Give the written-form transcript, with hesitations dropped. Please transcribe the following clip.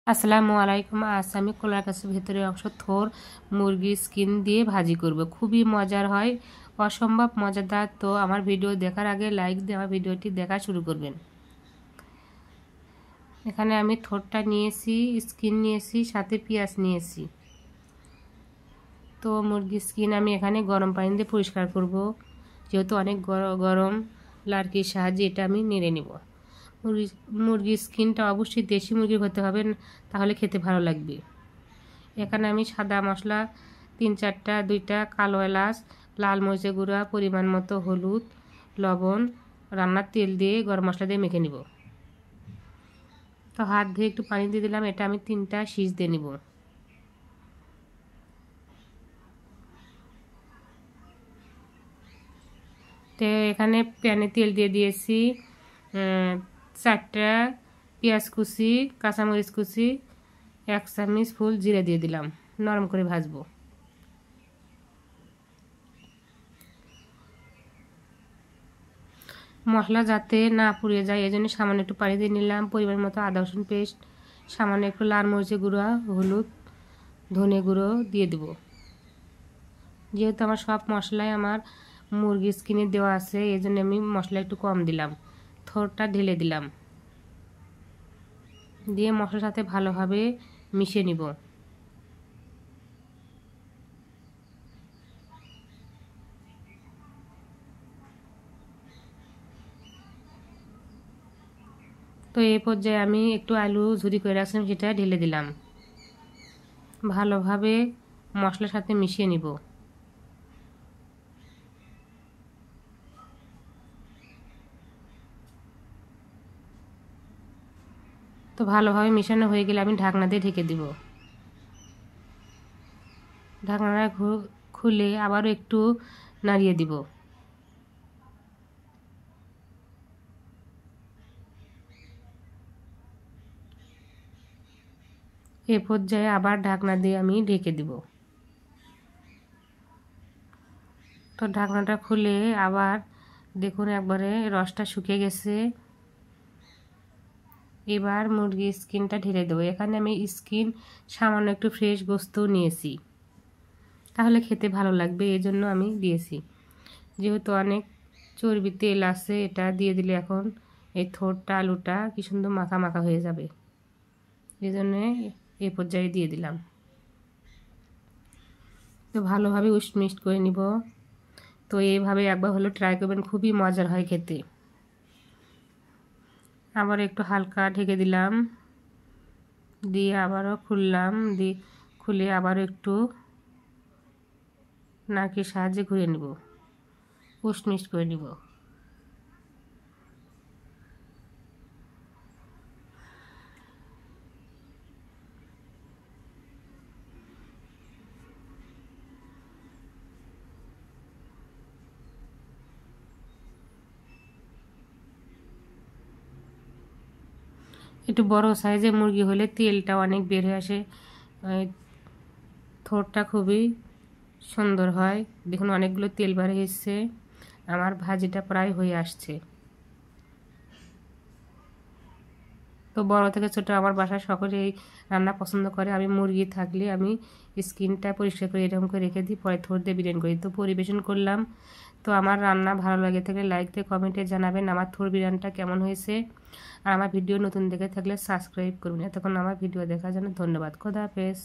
আসসালামু আলাইকুম। আজ আমি কলার গাছের ভেতরের অংশ থোর মুরগির স্কিন দিয়ে ভাজি করব। খুবই মজার হয়, অসম্ভব মজাদার। তো আমার ভিডিও দেখার আগে লাইক দিয়ে আমার ভিডিওটি দেখা শুরু করবেন। এখানে আমি থোরটা নিয়েছি, স্কিন নিয়েছি, সাথে পেঁয়াজ নিয়েছি। তো মুরগির স্কিন আমি এখানে গরম পানি দিয়ে পরিষ্কার করব, যেহেতু অনেক গরম। লার্কির সাহায্যে এটা আমি নেড়ে নেব। মুরগির স্কিনটা অবশ্যই দেশি মুরগির হতে হবে, তাহলে খেতে ভালো লাগবে। এখানে আমি সাদা মশলা 3-4টা, 2টা কালো এলাচ, লাল মরিচের গুঁড়া, পরিমাণ মতো হলুদ, লবণ, রান্নার তেল দিয়ে গরম মশলা দিয়ে মেখে নিব। তো হাত ধুয়ে একটু পানি দিয়ে দিলাম। এটা আমি 3টা শীষ দিয়ে নিব। তো এখানে প্যানে তেল দিয়ে দিয়েছি। 4টা পেঁয়াজ কুচি, কাঁচামরিচ কুচি, 1 চামচ ফুল জিরে দিয়ে দিলাম। নরম করে ভাজবো। মশলা যাতে না পুড়িয়ে যায় এজন্য সামান্য একটু পানি দিয়ে নিলাম। পরিমাণ মতো আদা রসুন পেস্ট, সামান্য একটু লাল মরিচের গুঁড়া, হলুদ, ধনে গুঁড়ো দিয়ে দেব। যেহেতু আমার সব মশলাই আমার মুরগির স্কিনে দেওয়া আছে, এই জন্য আমি মশলা একটু কম দিলাম। থোরটা ঢেলে দিলাম, দিয়ে মশলার সাথে ভালোভাবে মিশিয়ে নিব। তো এই পর্যায়ে আমি একটু আলু ঝুরি করে রাখছিলাম, সেটা ঢেলে দিলাম। ভালোভাবে মশলার সাথে মিশিয়ে নিব। তো ভালোভাবে মেশানো হয়ে গেলে আমি ঢাকনা দিয়ে ঢেকে দিব। ঢাকনাটা খুলে আবারও একটু নাড়িয়ে দিব। এ পর্যায়ে আবার ঢাকনা দিয়ে আমি ঢেকে দিব। তো ঢাকনাটা খুলে আবার দেখুন, একবারে রসটা শুকিয়ে গেছে। এবার মুরগির স্কিনটা ঢেলে দেবো। এখানে আমি স্কিন সামান্য একটু ফ্রেশ গোস্ত নিয়েছি, তাহলে খেতে ভালো লাগবে, এই জন্য আমি দিয়েছি। যেহেতু অনেক চর্বি তেল আছে, এটা দিয়ে দিলে এখন এই থোরটা আলুটা কি সুন্দর মাখা মাখা হয়ে যাবে, এই জন্যে এ পর্যায়ে দিয়ে দিলাম। তো ভালোভাবে মিক্সড করে নিব। তো এইভাবে একবার হলো ট্রাই করবেন, খুবই মজার হয় খেতে। আবার একটু হালকা ঢেকে দিলাম, দিয়ে আবারও খুললাম, দিয়ে খুলে আবারও একটু নারকেলের সাহায্যে ঘুরে নেব, মিক্সড করে নিব। একটু বড় সাইজের মুরগি হলে তেলটা অনেক বের হয়ে আসে, থোরটা খুবই সুন্দর হয়। দেখুন অনেকগুলো তেল বের হয়েছে, আমার ভাজিটা প্রায় হয়ে আসছে। তো বড় থেকে ছোট আমার বাসায় সকলেই রান্না পছন্দ করে। আমি মুরগি থাকলে আমি স্কিনটা পরিষ্কার করে এরকম করে রেখে দিই, পরে থোর দিয়ে বিরিয়ানি করি। তো পরিবেশন করলাম। তো আমার রান্না ভালো লাগে থাকলে লাইক দিয়ে কমেন্টে জানাবেন আমার থোর বিরিয়ানিটা কেমন হয়েছে। আর আমার ভিডিও নতুন দেখে থাকলে সাবস্ক্রাইব করবেন। এতক্ষণ আমার ভিডিও দেখার জন্য ধন্যবাদ। খোদা হাফেজ।